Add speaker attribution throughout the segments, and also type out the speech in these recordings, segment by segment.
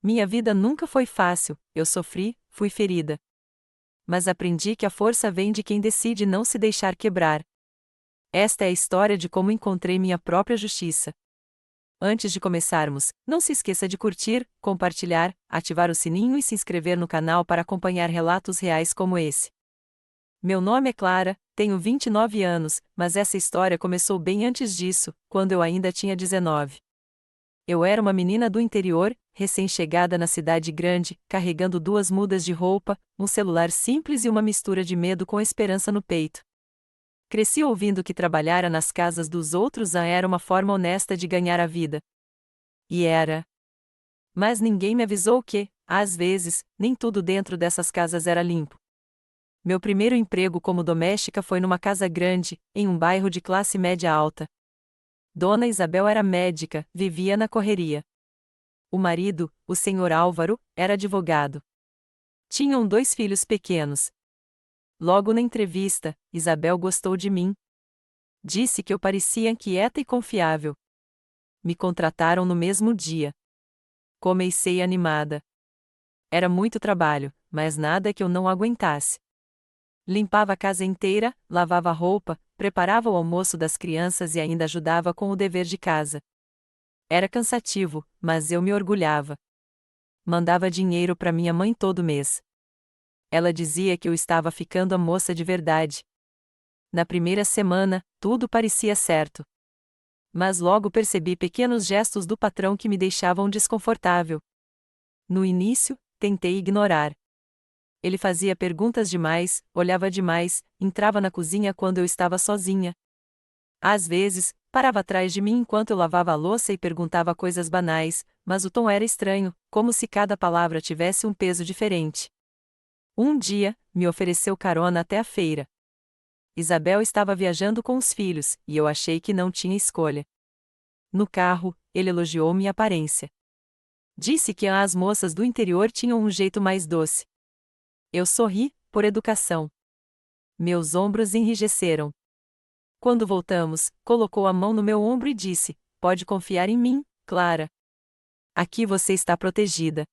Speaker 1: Minha vida nunca foi fácil, eu sofri, fui ferida. Mas aprendi que a força vem de quem decide não se deixar quebrar. Esta é a história de como encontrei minha própria justiça. Antes de começarmos, não se esqueça de curtir, compartilhar, ativar o sininho e se inscrever no canal para acompanhar relatos reais como esse. Meu nome é Clara, tenho 29 anos, mas essa história começou bem antes disso, quando eu ainda tinha 19. Eu era uma menina do interior, recém-chegada na cidade grande, carregando 2 mudas de roupa, um celular simples e uma mistura de medo com esperança no peito. Cresci ouvindo que trabalhar nas casas dos outros era uma forma honesta de ganhar a vida. E era. Mas ninguém me avisou que, às vezes, nem tudo dentro dessas casas era limpo. Meu primeiro emprego como doméstica foi numa casa grande, em um bairro de classe média alta. Dona Isabel era médica, vivia na correria. O marido, o senhor Álvaro, era advogado. Tinham 2 filhos pequenos. Logo na entrevista, Isabel gostou de mim. Disse que eu parecia inquieta e confiável. Me contrataram no mesmo dia. Comecei animada. Era muito trabalho, mas nada que eu não aguentasse. Limpava a casa inteira, lavava a roupa, preparava o almoço das crianças e ainda ajudava com o dever de casa. Era cansativo, mas eu me orgulhava. Mandava dinheiro para minha mãe todo mês. Ela dizia que eu estava ficando a moça de verdade. Na primeira semana, tudo parecia certo. Mas logo percebi pequenos gestos do patrão que me deixavam desconfortável. No início, tentei ignorar. Ele fazia perguntas demais, olhava demais, entrava na cozinha quando eu estava sozinha. Às vezes, parava atrás de mim enquanto eu lavava a louça e perguntava coisas banais, mas o tom era estranho, como se cada palavra tivesse um peso diferente. Um dia, me ofereceu carona até a feira. Isabel estava viajando com os filhos, e eu achei que não tinha escolha. No carro, ele elogiou minha aparência. Disse que as moças do interior tinham um jeito mais doce. Eu sorri, por educação. Meus ombros enrijeceram. Quando voltamos, colocou a mão no meu ombro e disse: "Pode confiar em mim, Clara. Aqui você está protegida."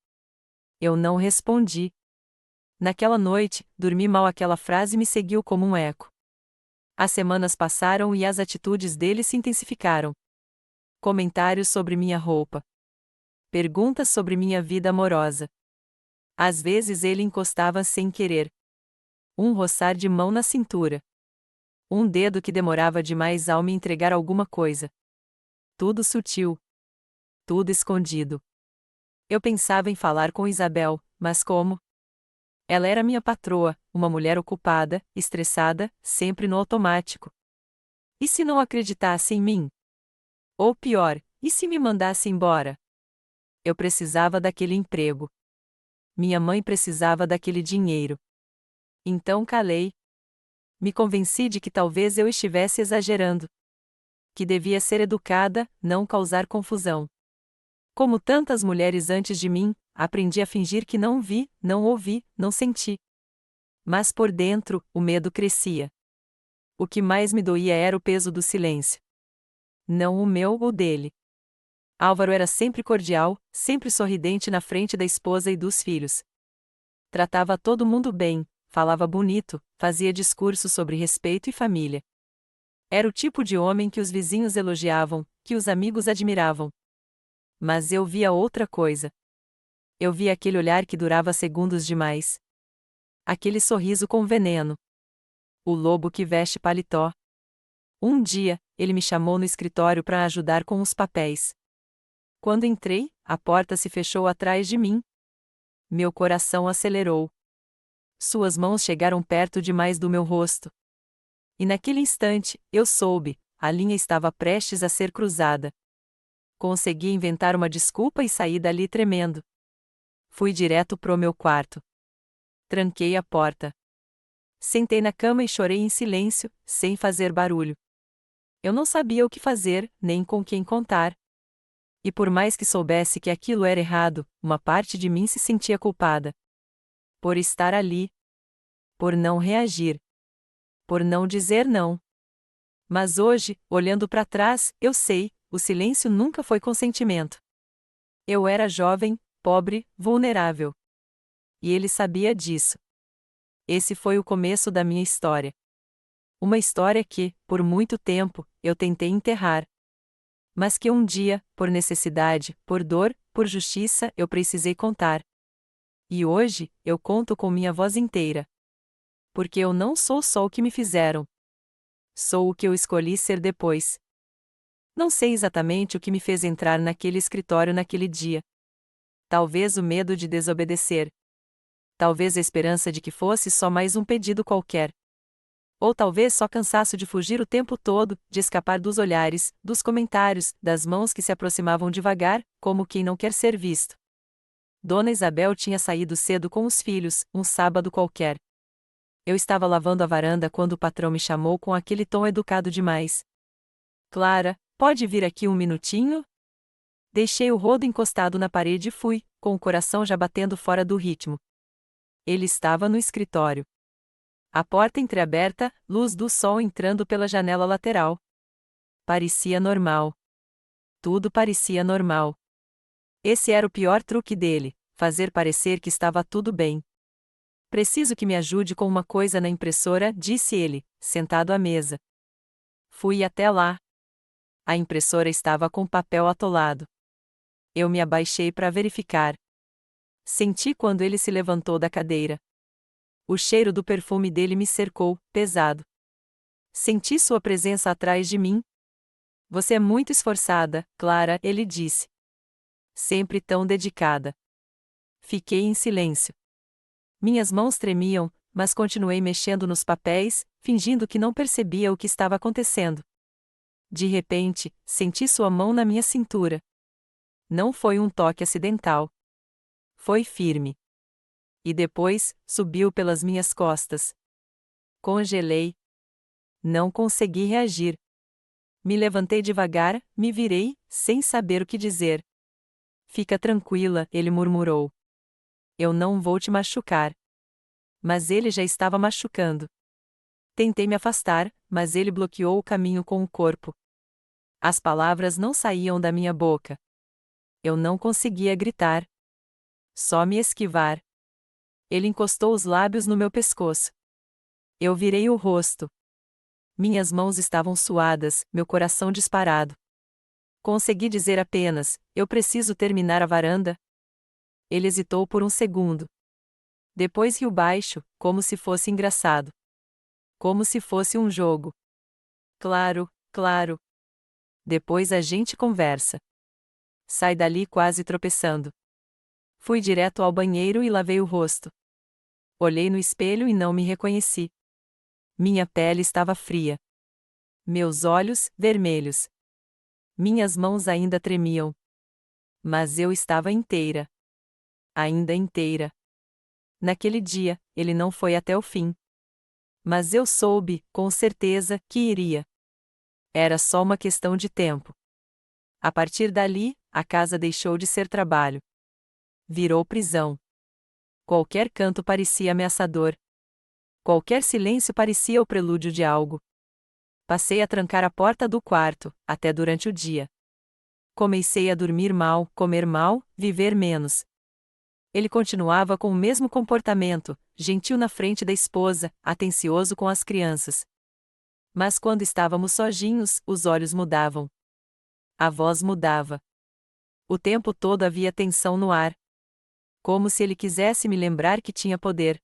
Speaker 1: Eu não respondi. Naquela noite, dormi mal. Aquela frase me seguiu como um eco. As semanas passaram e as atitudes dele se intensificaram. Comentários sobre minha roupa. Perguntas sobre minha vida amorosa. Às vezes ele encostava sem querer. Um roçar de mão na cintura. Um dedo que demorava demais ao me entregar alguma coisa. Tudo sutil. Tudo escondido. Eu pensava em falar com Isabel, mas como? Ela era minha patroa, uma mulher ocupada, estressada, sempre no automático. E se não acreditasse em mim? Ou pior, e se me mandasse embora? Eu precisava daquele emprego. Minha mãe precisava daquele dinheiro. Então calei. Me convenci de que talvez eu estivesse exagerando. Que devia ser educada, não causar confusão. Como tantas mulheres antes de mim, aprendi a fingir que não vi, não ouvi, não senti. Mas por dentro, o medo crescia. O que mais me doía era o peso do silêncio. Não o meu ou dele. Álvaro era sempre cordial, sempre sorridente na frente da esposa e dos filhos. Tratava todo mundo bem, falava bonito, fazia discursos sobre respeito e família. Era o tipo de homem que os vizinhos elogiavam, que os amigos admiravam. Mas eu via outra coisa. Eu via aquele olhar que durava segundos demais. Aquele sorriso com veneno. O lobo que veste paletó. Um dia, ele me chamou no escritório para ajudar com os papéis. Quando entrei, a porta se fechou atrás de mim. Meu coração acelerou. Suas mãos chegaram perto demais do meu rosto. E naquele instante, eu soube, a linha estava prestes a ser cruzada. Consegui inventar uma desculpa e saí dali tremendo. Fui direto pro meu quarto. Tranquei a porta. Sentei na cama e chorei em silêncio, sem fazer barulho. Eu não sabia o que fazer, nem com quem contar. E por mais que soubesse que aquilo era errado, uma parte de mim se sentia culpada. Por estar ali. Por não reagir. Por não dizer não. Mas hoje, olhando para trás, eu sei, o silêncio nunca foi consentimento. Eu era jovem, pobre, vulnerável. E ele sabia disso. Esse foi o começo da minha história. Uma história que, por muito tempo, eu tentei enterrar. Mas que um dia, por necessidade, por dor, por justiça, eu precisei contar. E hoje, eu conto com minha voz inteira. Porque eu não sou só o que me fizeram. Sou o que eu escolhi ser depois. Não sei exatamente o que me fez entrar naquele escritório naquele dia. Talvez o medo de desobedecer. Talvez a esperança de que fosse só mais um pedido qualquer. Ou talvez só cansaço de fugir o tempo todo, de escapar dos olhares, dos comentários, das mãos que se aproximavam devagar, como quem não quer ser visto. Dona Isabel tinha saído cedo com os filhos, um sábado qualquer. Eu estava lavando a varanda quando o patrão me chamou com aquele tom educado demais. Clara, pode vir aqui um minutinho? Deixei o rodo encostado na parede e fui, com o coração já batendo fora do ritmo. Ele estava no escritório. A porta entreaberta, luz do sol entrando pela janela lateral. Parecia normal. Tudo parecia normal. Esse era o pior truque dele, fazer parecer que estava tudo bem. Preciso que me ajude com uma coisa na impressora, disse ele, sentado à mesa. Fui até lá. A impressora estava com papel atolado. Eu me abaixei para verificar. Senti quando ele se levantou da cadeira. O cheiro do perfume dele me cercou, pesado. Senti sua presença atrás de mim. Você é muito esforçada, Clara, ele disse. Sempre tão dedicada. Fiquei em silêncio. Minhas mãos tremiam, mas continuei mexendo nos papéis, fingindo que não percebia o que estava acontecendo. De repente, senti sua mão na minha cintura. Não foi um toque acidental. Foi firme. E depois, subiu pelas minhas costas. Congelei. Não consegui reagir. Me levantei devagar, me virei, sem saber o que dizer. Fica tranquila, ele murmurou. Eu não vou te machucar. Mas ele já estava machucando. Tentei me afastar, mas ele bloqueou o caminho com o corpo. As palavras não saíam da minha boca. Eu não conseguia gritar. Só me esquivar. Ele encostou os lábios no meu pescoço. Eu virei o rosto. Minhas mãos estavam suadas, meu coração disparado. Consegui dizer apenas: eu preciso terminar a varanda. Ele hesitou por um segundo. Depois riu baixo, como se fosse engraçado. Como se fosse um jogo. Claro, claro. Depois a gente conversa. Sai dali quase tropeçando. Fui direto ao banheiro e lavei o rosto. Olhei no espelho e não me reconheci. Minha pele estava fria. Meus olhos, vermelhos. Minhas mãos ainda tremiam. Mas eu estava inteira. Ainda inteira. Naquele dia, ele não foi até o fim. Mas eu soube, com certeza, que iria. Era só uma questão de tempo. A partir dali, a casa deixou de ser trabalho. Virou prisão. Qualquer canto parecia ameaçador. Qualquer silêncio parecia o prelúdio de algo. Passei a trancar a porta do quarto, até durante o dia. Comecei a dormir mal, comer mal, viver menos. Ele continuava com o mesmo comportamento, gentil na frente da esposa, atencioso com as crianças. Mas quando estávamos sozinhos, os olhos mudavam. A voz mudava. O tempo todo havia tensão no ar. Como se ele quisesse me lembrar que tinha poder.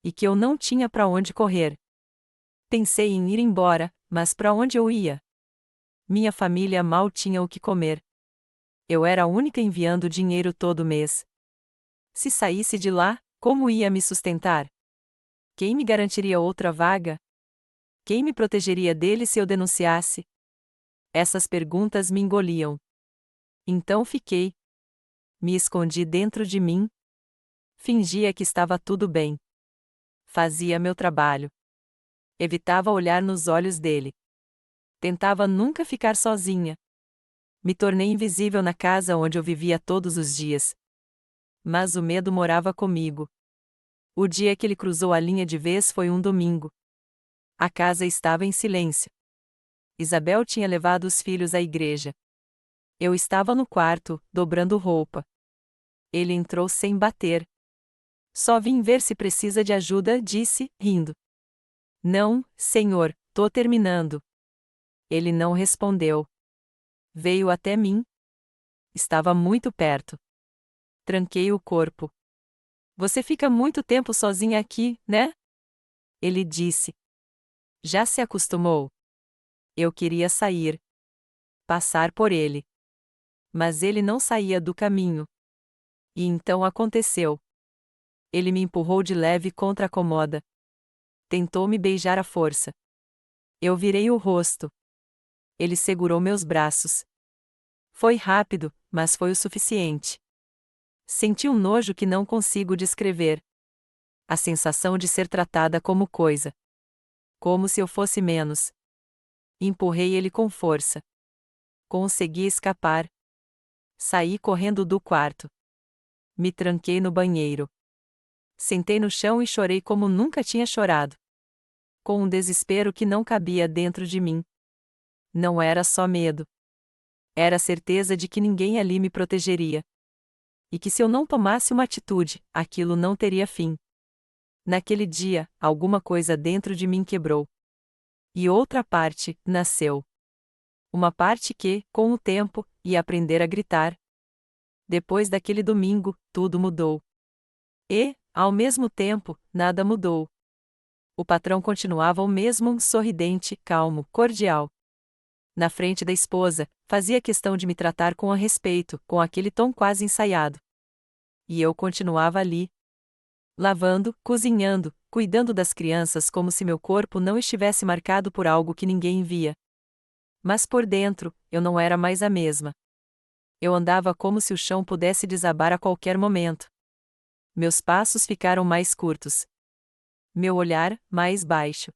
Speaker 1: E que eu não tinha para onde correr. Pensei em ir embora, mas para onde eu ia? Minha família mal tinha o que comer. Eu era a única enviando dinheiro todo mês. Se saísse de lá, como ia me sustentar? Quem me garantiria outra vaga? Quem me protegeria dele se eu denunciasse? Essas perguntas me engoliam. Então fiquei. Me escondi dentro de mim. Fingia que estava tudo bem. Fazia meu trabalho. Evitava olhar nos olhos dele. Tentava nunca ficar sozinha. Me tornei invisível na casa onde eu vivia todos os dias. Mas o medo morava comigo. O dia que ele cruzou a linha de vez foi um domingo. A casa estava em silêncio. Isabel tinha levado os filhos à igreja. Eu estava no quarto, dobrando roupa. Ele entrou sem bater. Só vim ver se precisa de ajuda, disse, rindo. Não, senhor, tô terminando. Ele não respondeu. Veio até mim. Estava muito perto. Tranquei o corpo. Você fica muito tempo sozinha aqui, né? Ele disse. Já se acostumou? Eu queria sair. Passar por ele. Mas ele não saía do caminho. E então aconteceu. Ele me empurrou de leve contra a comoda. Tentou me beijar à força. Eu virei o rosto. Ele segurou meus braços. Foi rápido, mas foi o suficiente. Senti um nojo que não consigo descrever. A sensação de ser tratada como coisa. Como se eu fosse menos. Empurrei ele com força. Consegui escapar. Saí correndo do quarto. Me tranquei no banheiro. Sentei no chão e chorei como nunca tinha chorado. Com um desespero que não cabia dentro de mim. Não era só medo. Era a certeza de que ninguém ali me protegeria. E que se eu não tomasse uma atitude, aquilo não teria fim. Naquele dia, alguma coisa dentro de mim quebrou. E outra parte nasceu. Uma parte que, com o tempo, ia aprender a gritar. Depois daquele domingo, tudo mudou. E, ao mesmo tempo, nada mudou. O patrão continuava o mesmo, sorridente, calmo, cordial. Na frente da esposa, fazia questão de me tratar com respeito, com aquele tom quase ensaiado. E eu continuava ali. Lavando, cozinhando, cuidando das crianças como se meu corpo não estivesse marcado por algo que ninguém via. Mas por dentro, eu não era mais a mesma. Eu andava como se o chão pudesse desabar a qualquer momento. Meus passos ficaram mais curtos. Meu olhar, mais baixo.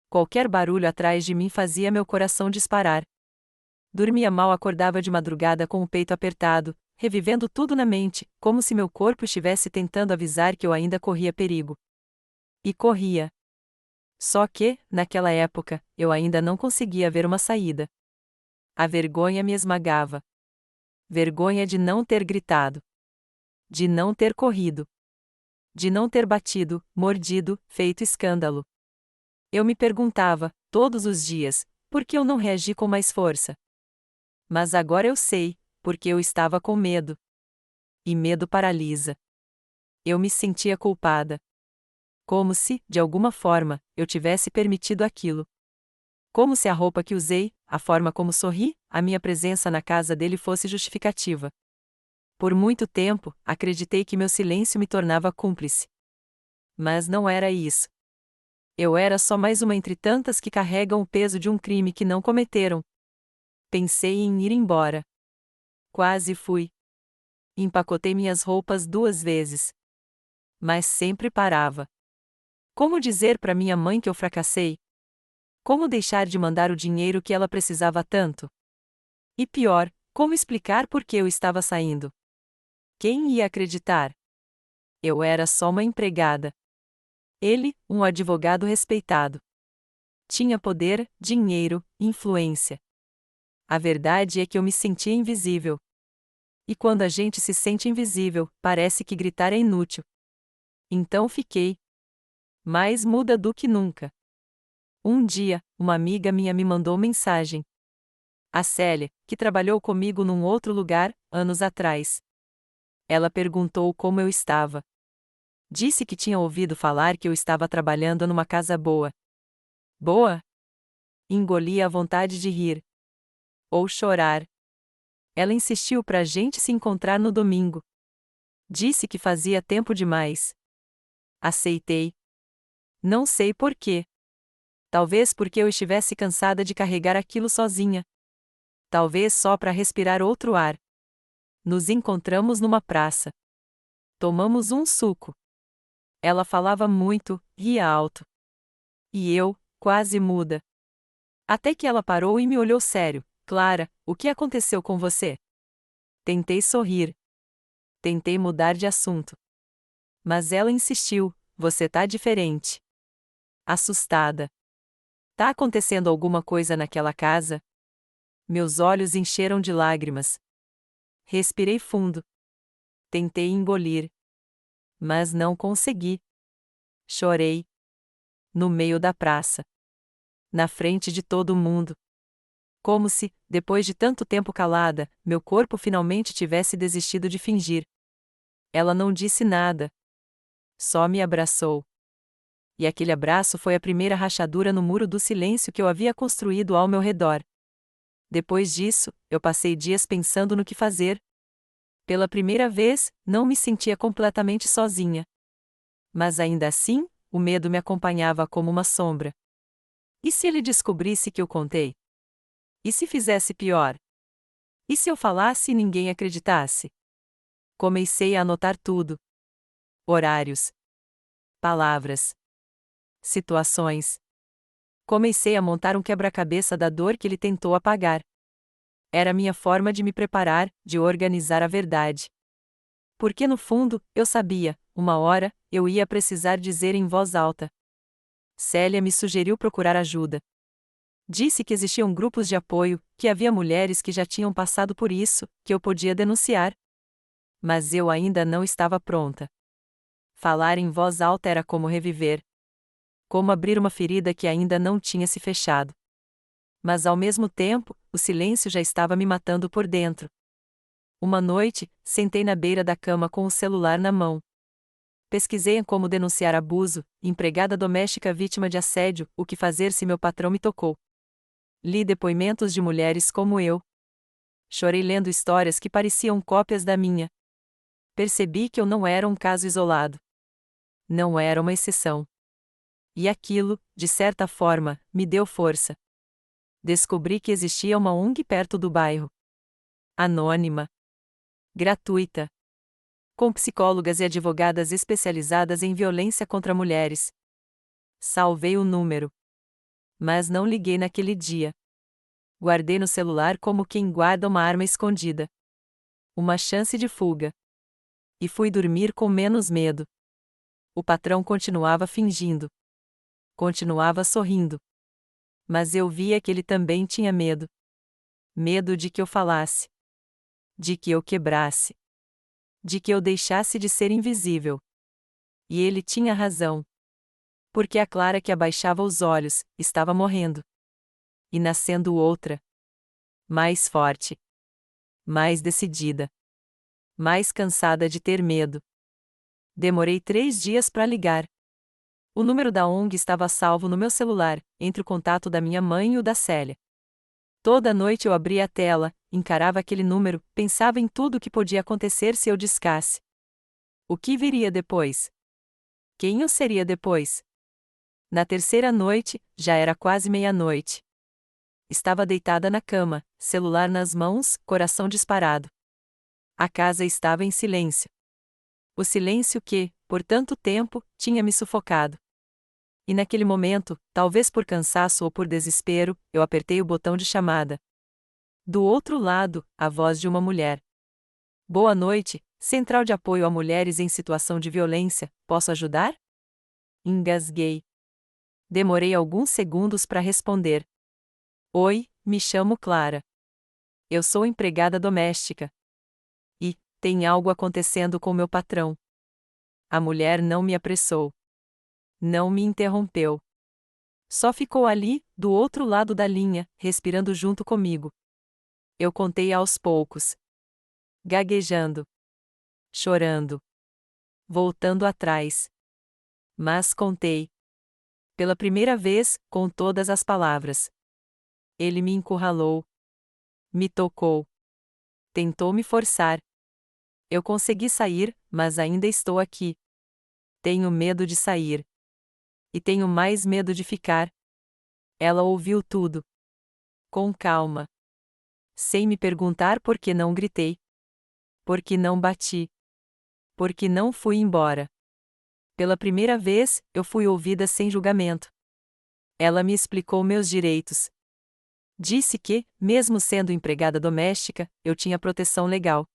Speaker 1: Qualquer barulho atrás de mim fazia meu coração disparar. Dormia mal, acordava de madrugada com o peito apertado, revivendo tudo na mente, como se meu corpo estivesse tentando avisar que eu ainda corria perigo. E corria. Só que, naquela época, eu ainda não conseguia ver uma saída. A vergonha me esmagava. Vergonha de não ter gritado. De não ter corrido. De não ter batido, mordido, feito escândalo. Eu me perguntava, todos os dias, por que eu não reagi com mais força? Mas agora eu sei, porque eu estava com medo. E medo paralisa. Eu me sentia culpada. Como se, de alguma forma, eu tivesse permitido aquilo. Como se a roupa que usei, a forma como sorri, a minha presença na casa dele fosse justificativa. Por muito tempo, acreditei que meu silêncio me tornava cúmplice. Mas não era isso. Eu era só mais uma entre tantas que carregam o peso de um crime que não cometeram. Pensei em ir embora. Quase fui. Empacotei minhas roupas 2 vezes. Mas sempre parava. Como dizer para minha mãe que eu fracassei? Como deixar de mandar o dinheiro que ela precisava tanto? E pior, como explicar por que eu estava saindo? Quem ia acreditar? Eu era só uma empregada. Ele, um advogado respeitado. Tinha poder, dinheiro, influência. A verdade é que eu me sentia invisível. E quando a gente se sente invisível, parece que gritar é inútil. Então fiquei mais muda do que nunca. Um dia, uma amiga minha me mandou mensagem. A Célia, que trabalhou comigo num outro lugar, anos atrás. Ela perguntou como eu estava. Disse que tinha ouvido falar que eu estava trabalhando numa casa boa. Boa? Engoli a vontade de rir. Ou chorar. Ela insistiu pra gente se encontrar no domingo. Disse que fazia tempo demais. Aceitei. Não sei por quê. Talvez porque eu estivesse cansada de carregar aquilo sozinha. Talvez só para respirar outro ar. Nos encontramos numa praça. Tomamos um suco. Ela falava muito, ria alto. E eu, quase muda. Até que ela parou e me olhou sério. Clara, o que aconteceu com você? Tentei sorrir. Tentei mudar de assunto. Mas ela insistiu, você tá diferente. Assustada. Tá acontecendo alguma coisa naquela casa? Meus olhos encheram de lágrimas. Respirei fundo. Tentei engolir. Mas não consegui. Chorei. No meio da praça. Na frente de todo mundo. Como se, depois de tanto tempo calada, meu corpo finalmente tivesse desistido de fingir. Ela não disse nada. Só me abraçou. E aquele abraço foi a primeira rachadura no muro do silêncio que eu havia construído ao meu redor. Depois disso, eu passei dias pensando no que fazer. Pela primeira vez, não me sentia completamente sozinha. Mas ainda assim, o medo me acompanhava como uma sombra. E se ele descobrisse que eu contei? E se fizesse pior? E se eu falasse e ninguém acreditasse? Comecei a anotar tudo. Horários. Palavras. Situações. Comecei a montar um quebra-cabeça da dor que ele tentou apagar. Era minha forma de me preparar, de organizar a verdade. Porque no fundo, eu sabia, uma hora, eu ia precisar dizer em voz alta. Célia me sugeriu procurar ajuda. Disse que existiam grupos de apoio, que havia mulheres que já tinham passado por isso, que eu podia denunciar. Mas eu ainda não estava pronta. Falar em voz alta era como reviver. Como abrir uma ferida que ainda não tinha se fechado. Mas ao mesmo tempo, o silêncio já estava me matando por dentro. Uma noite, sentei na beira da cama com o celular na mão. Pesquisei em como denunciar abuso, empregada doméstica vítima de assédio, o que fazer se meu patrão me tocou. Li depoimentos de mulheres como eu. Chorei lendo histórias que pareciam cópias da minha. Percebi que eu não era um caso isolado. Não era uma exceção. E aquilo, de certa forma, me deu força. Descobri que existia uma ONG perto do bairro. Anônima. Gratuita. Com psicólogas e advogadas especializadas em violência contra mulheres. Salvei o número. Mas não liguei naquele dia. Guardei no celular como quem guarda uma arma escondida. Uma chance de fuga. E fui dormir com menos medo. O patrão continuava fingindo. Continuava sorrindo. Mas eu via que ele também tinha medo. Medo de que eu falasse. De que eu quebrasse. De que eu deixasse de ser invisível. E ele tinha razão. Porque a Clara que abaixava os olhos, estava morrendo. E nascendo outra. Mais forte. Mais decidida. Mais cansada de ter medo. Demorei 3 dias para ligar. O número da ONG estava salvo no meu celular, entre o contato da minha mãe e o da Célia. Toda noite eu abria a tela, encarava aquele número, pensava em tudo o que podia acontecer se eu discasse. O que viria depois? Quem eu seria depois? Na terceira noite, já era quase meia-noite. Estava deitada na cama, celular nas mãos, coração disparado. A casa estava em silêncio. O silêncio que, por tanto tempo, tinha me sufocado. E naquele momento, talvez por cansaço ou por desespero, eu apertei o botão de chamada. Do outro lado, a voz de uma mulher. Boa noite, Central de Apoio a Mulheres em Situação de Violência, posso ajudar? Engasguei. Demorei alguns segundos para responder. Oi, me chamo Clara. Eu sou empregada doméstica. E, tem algo acontecendo com meu patrão. A mulher não me apressou. Não me interrompeu. Só ficou ali, do outro lado da linha, respirando junto comigo. Eu contei aos poucos. Gaguejando. Chorando. Voltando atrás. Mas contei. Pela primeira vez, com todas as palavras. Ele me encurralou. Me tocou. Tentou me forçar. Eu consegui sair, mas ainda estou aqui. Tenho medo de sair. E tenho mais medo de ficar. Ela ouviu tudo. Com calma. Sem me perguntar por que não gritei. Por que não bati. Por que não fui embora. Pela primeira vez, eu fui ouvida sem julgamento. Ela me explicou meus direitos. Disse que, mesmo sendo empregada doméstica, eu tinha proteção legal.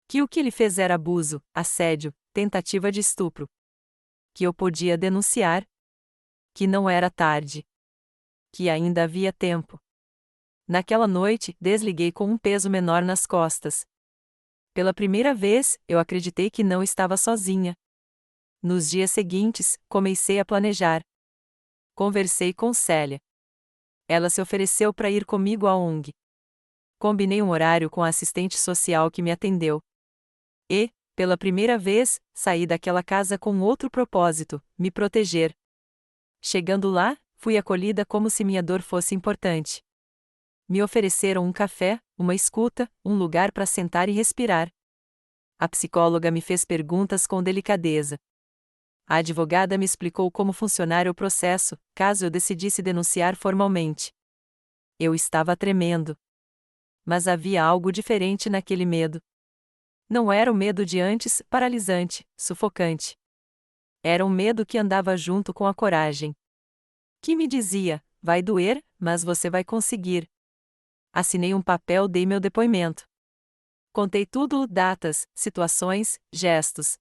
Speaker 1: Que o que ele fez era abuso, assédio, tentativa de estupro. Que eu podia denunciar. Que não era tarde. Que ainda havia tempo. Naquela noite, desliguei com um peso menor nas costas. Pela primeira vez, eu acreditei que não estava sozinha. Nos dias seguintes, comecei a planejar. Conversei com Célia. Ela se ofereceu para ir comigo à ONG. Combinei um horário com a assistente social que me atendeu. E, pela primeira vez, saí daquela casa com outro propósito: me proteger. Chegando lá, fui acolhida como se minha dor fosse importante. Me ofereceram um café, uma escuta, um lugar para sentar e respirar. A psicóloga me fez perguntas com delicadeza. A advogada me explicou como funcionaria o processo, caso eu decidisse denunciar formalmente. Eu estava tremendo. Mas havia algo diferente naquele medo. Não era o medo de antes, paralisante, sufocante. Era um medo que andava junto com a coragem. Que me dizia: vai doer, mas você vai conseguir. Assinei um papel, dei meu depoimento. Contei tudo: datas, situações, gestos.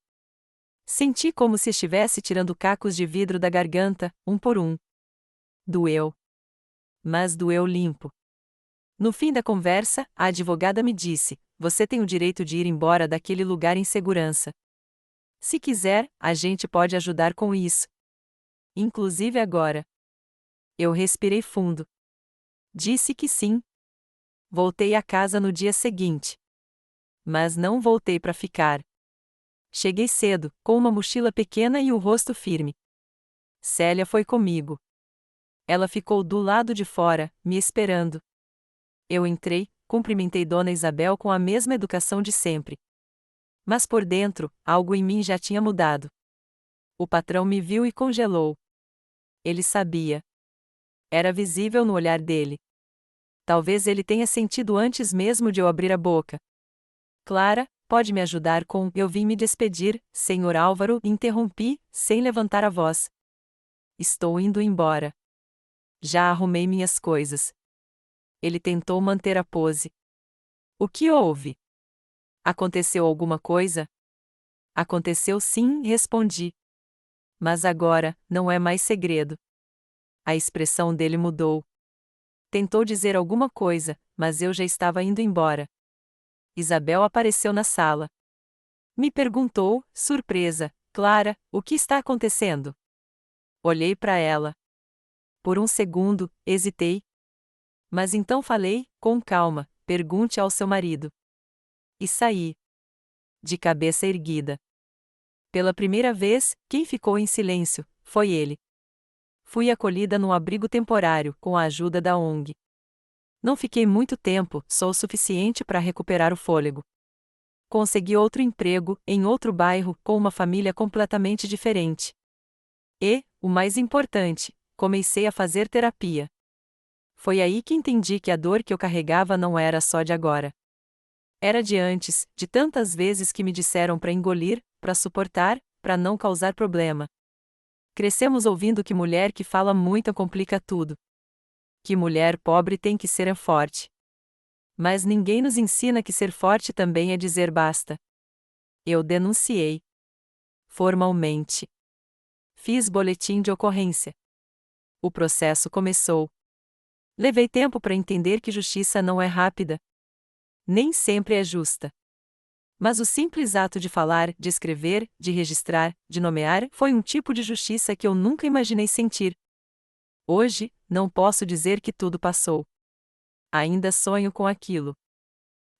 Speaker 1: Senti como se estivesse tirando cacos de vidro da garganta, um por um. Doeu. Mas doeu limpo. No fim da conversa, a advogada me disse: você tem o direito de ir embora daquele lugar em segurança. Se quiser, a gente pode ajudar com isso. Inclusive agora. Eu respirei fundo. Disse que sim. Voltei a casa no dia seguinte. Mas não voltei para ficar. Cheguei cedo, com uma mochila pequena e o rosto firme. Célia foi comigo. Ela ficou do lado de fora, me esperando. Eu entrei, cumprimentei Dona Isabel com a mesma educação de sempre. Mas por dentro, algo em mim já tinha mudado. O patrão me viu e congelou. Ele sabia. Era visível no olhar dele. Talvez ele tenha sentido antes mesmo de eu abrir a boca. Clara, pode me ajudar com... Eu vim me despedir, Senhor Álvaro, interrompi, sem levantar a voz. Estou indo embora. Já arrumei minhas coisas. Ele tentou manter a pose. O que houve? Aconteceu alguma coisa? Aconteceu sim, respondi. Mas agora, não é mais segredo. A expressão dele mudou. Tentou dizer alguma coisa, mas eu já estava indo embora. Isabel apareceu na sala. Me perguntou, surpresa: Clara, o que está acontecendo? Olhei para ela. Por um segundo, hesitei. Mas então falei, com calma: pergunte ao seu marido. E saí. De cabeça erguida. Pela primeira vez, quem ficou em silêncio foi ele. Fui acolhida num abrigo temporário, com a ajuda da ONG. Não fiquei muito tempo, só o suficiente para recuperar o fôlego. Consegui outro emprego, em outro bairro, com uma família completamente diferente. E, o mais importante, comecei a fazer terapia. Foi aí que entendi que a dor que eu carregava não era só de agora. Era de antes, de tantas vezes que me disseram para engolir, para suportar, para não causar problema. Crescemos ouvindo que mulher que fala muito complica tudo. Que mulher pobre tem que ser forte. Mas ninguém nos ensina que ser forte também é dizer basta. Eu denunciei. Formalmente. Fiz boletim de ocorrência. O processo começou. Levei tempo para entender que justiça não é rápida. Nem sempre é justa. Mas o simples ato de falar, de escrever, de registrar, de nomear, foi um tipo de justiça que eu nunca imaginei sentir. Hoje, não posso dizer que tudo passou. Ainda sonho com aquilo.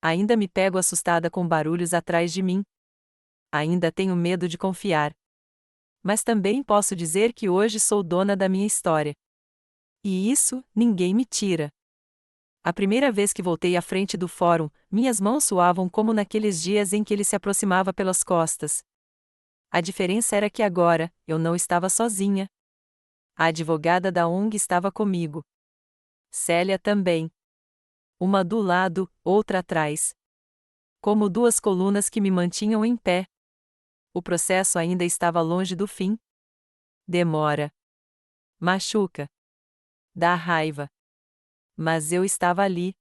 Speaker 1: Ainda me pego assustada com barulhos atrás de mim. Ainda tenho medo de confiar. Mas também posso dizer que hoje sou dona da minha história. E isso, ninguém me tira. A primeira vez que voltei à frente do fórum, minhas mãos suavam como naqueles dias em que ele se aproximava pelas costas. A diferença era que agora, eu não estava sozinha. A advogada da ONG estava comigo. Célia também. Uma do lado, outra atrás. Como duas colunas que me mantinham em pé. O processo ainda estava longe do fim. Demora. Machuca. Dá raiva. Mas eu estava ali.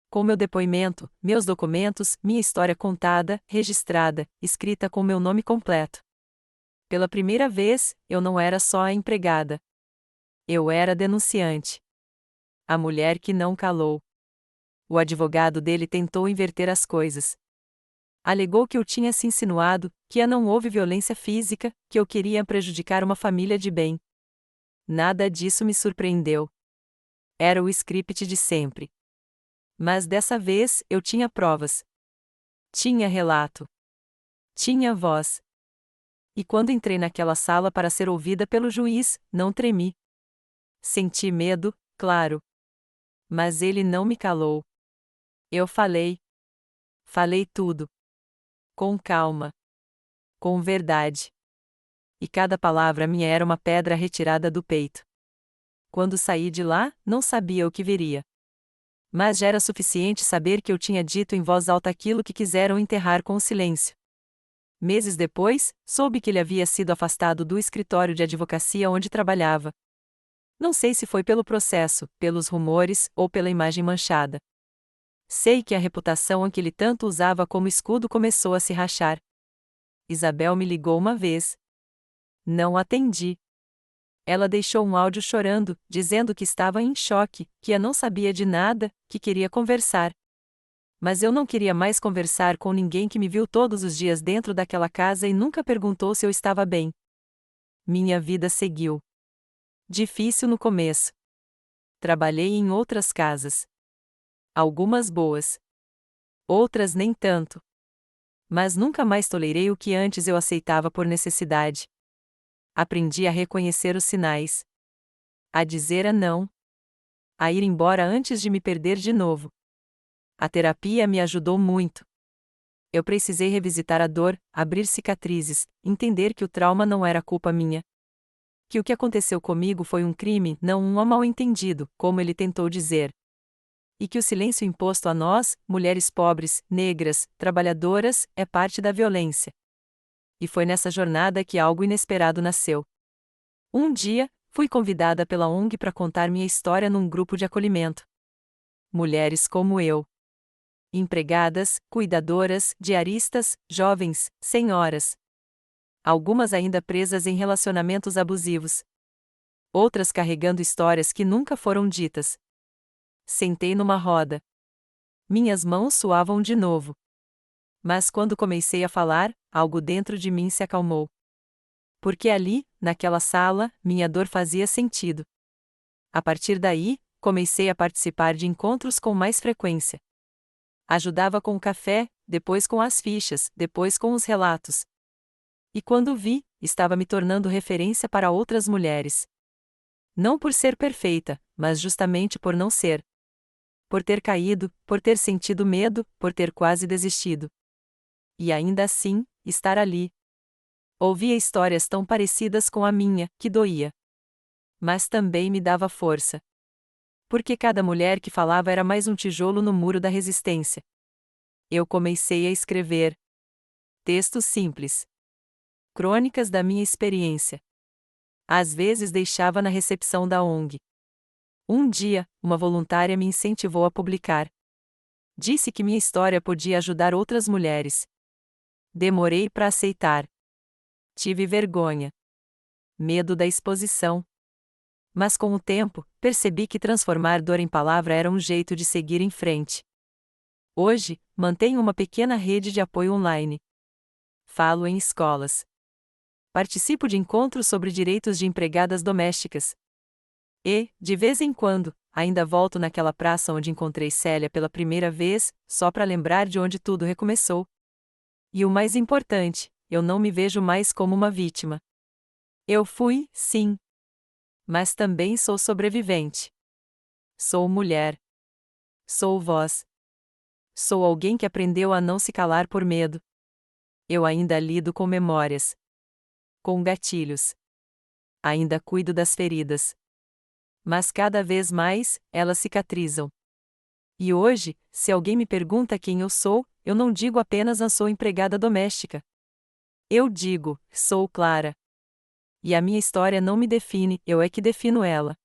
Speaker 1: Com meu depoimento, meus documentos, minha história contada, registrada, escrita com meu nome completo. Pela primeira vez, eu não era só a empregada. Eu era a denunciante. A mulher que não calou. O advogado dele tentou inverter as coisas. Alegou que eu tinha se insinuado, que não houve violência física, que eu queria prejudicar uma família de bem. Nada disso me surpreendeu. Era o script de sempre. Mas dessa vez eu tinha provas. Tinha relato. Tinha voz. E quando entrei naquela sala para ser ouvida pelo juiz, não tremi. Senti medo, claro. Mas ele não me calou. Eu falei. Falei tudo. Com calma. Com verdade. E cada palavra minha era uma pedra retirada do peito. Quando saí de lá, não sabia o que viria. Mas já era suficiente saber que eu tinha dito em voz alta aquilo que quiseram enterrar com o silêncio. Meses depois, soube que ele havia sido afastado do escritório de advocacia onde trabalhava. Não sei se foi pelo processo, pelos rumores ou pela imagem manchada. Sei que a reputação a que ele tanto usava como escudo começou a se rachar. Isabel me ligou uma vez. Não atendi. Ela deixou um áudio chorando, dizendo que estava em choque, que não sabia de nada, que queria conversar. Mas eu não queria mais conversar com ninguém que me viu todos os dias dentro daquela casa e nunca perguntou se eu estava bem. Minha vida seguiu. Difícil no começo. Trabalhei em outras casas. Algumas boas. Outras nem tanto. Mas nunca mais tolerei o que antes eu aceitava por necessidade. Aprendi a reconhecer os sinais. A dizer a não. A ir embora antes de me perder de novo. A terapia me ajudou muito. Eu precisei revisitar a dor, abrir cicatrizes, entender que o trauma não era culpa minha. Que o que aconteceu comigo foi um crime, não um mal-entendido, como ele tentou dizer. E que o silêncio imposto a nós, mulheres pobres, negras, trabalhadoras, é parte da violência. E foi nessa jornada que algo inesperado nasceu. Um dia, fui convidada pela ONG para contar minha história num grupo de acolhimento. Mulheres como eu. Empregadas, cuidadoras, diaristas, jovens, senhoras. Algumas ainda presas em relacionamentos abusivos. Outras carregando histórias que nunca foram ditas. Sentei numa roda. Minhas mãos suavam de novo. Mas quando comecei a falar, algo dentro de mim se acalmou. Porque ali, naquela sala, minha dor fazia sentido. A partir daí, comecei a participar de encontros com mais frequência. Ajudava com o café, depois com as fichas, depois com os relatos. E quando vi, estava me tornando referência para outras mulheres. Não por ser perfeita, mas justamente por não ser. Por ter caído, por ter sentido medo, por ter quase desistido. E ainda assim, estar ali. Ouvia histórias tão parecidas com a minha, que doía. Mas também me dava força. Porque cada mulher que falava era mais um tijolo no muro da resistência. Eu comecei a escrever. Textos simples. Crônicas da minha experiência. Às vezes deixava na recepção da ONG. Um dia, uma voluntária me incentivou a publicar. Disse que minha história podia ajudar outras mulheres. Demorei para aceitar. Tive vergonha. Medo da exposição. Mas com o tempo, percebi que transformar dor em palavra era um jeito de seguir em frente. Hoje, mantenho uma pequena rede de apoio online. Falo em escolas. Participo de encontros sobre direitos de empregadas domésticas. E, de vez em quando, ainda volto naquela praça onde encontrei Célia pela primeira vez, só para lembrar de onde tudo recomeçou. E o mais importante, eu não me vejo mais como uma vítima. Eu fui, sim. Mas também sou sobrevivente. Sou mulher. Sou voz. Sou alguém que aprendeu a não se calar por medo. Eu ainda lido com memórias. Com gatilhos. Ainda cuido das feridas. Mas cada vez mais, elas cicatrizam. E hoje, se alguém me pergunta quem eu sou, eu não digo apenas sou empregada doméstica. Eu digo, sou Clara. E a minha história não me define, eu é que defino ela.